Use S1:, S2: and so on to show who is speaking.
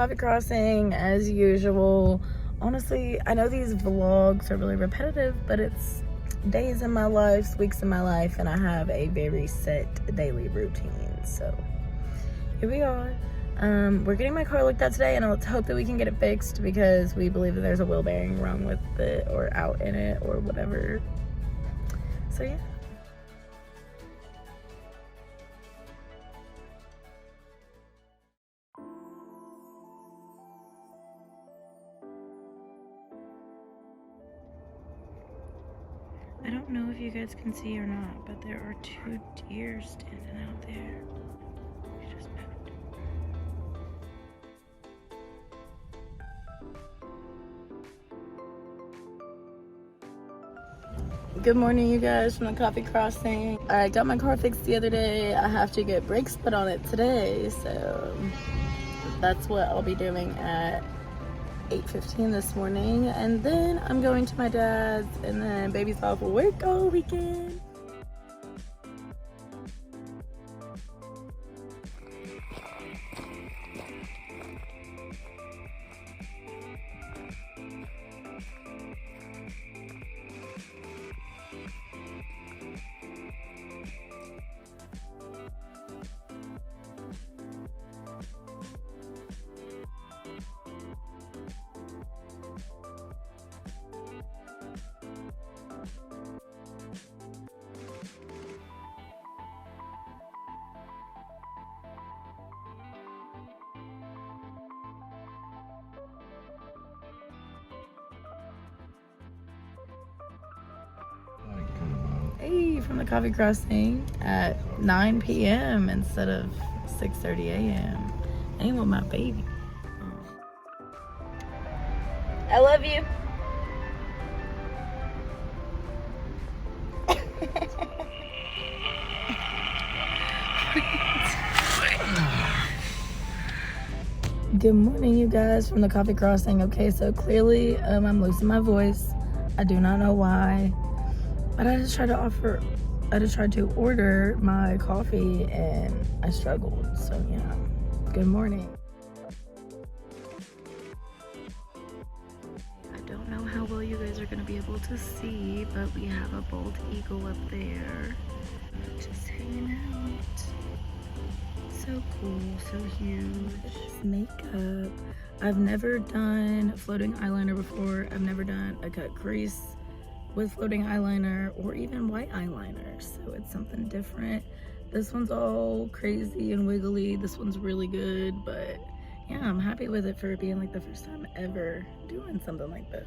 S1: coffee crossing as usual. Honestly, I know these vlogs are really repetitive, but it's days in my life, weeks in my life, and I have a very set daily routine. So here we are. We're getting my car looked at today, and let's hope that we can get it fixed because we believe that there's a wheel bearing wrong with it or out in it or whatever. So yeah. I don't know if you guys can see or not, but there are 2 deer standing out there. They just moved. Good morning, you guys, from the coffee crossing. I got my car fixed the other day. I have to get brakes put on it today, so that's what I'll be doing at 8:15 this morning, and then I'm going to my dad's, and then baby's off of work all weekend. Hey, from the coffee crossing at 9 p.m. instead of 6:30 a.m. Ain't with my baby. I love you. Good morning, you guys, from the coffee crossing. Okay, so clearly I'm losing my voice. I do not know why, but I just tried to order my coffee and I struggled. So yeah, good morning. I don't know how well you guys are gonna be able to see, but we have a bald eagle up there just hanging out. So cool, so huge. Makeup. I've never done floating eyeliner before. I've never done a cut crease with floating eyeliner or even white eyeliner, so it's something different. This one's all crazy and wiggly. This one's really good, but yeah, I'm happy with it for being like the first time ever doing something like this.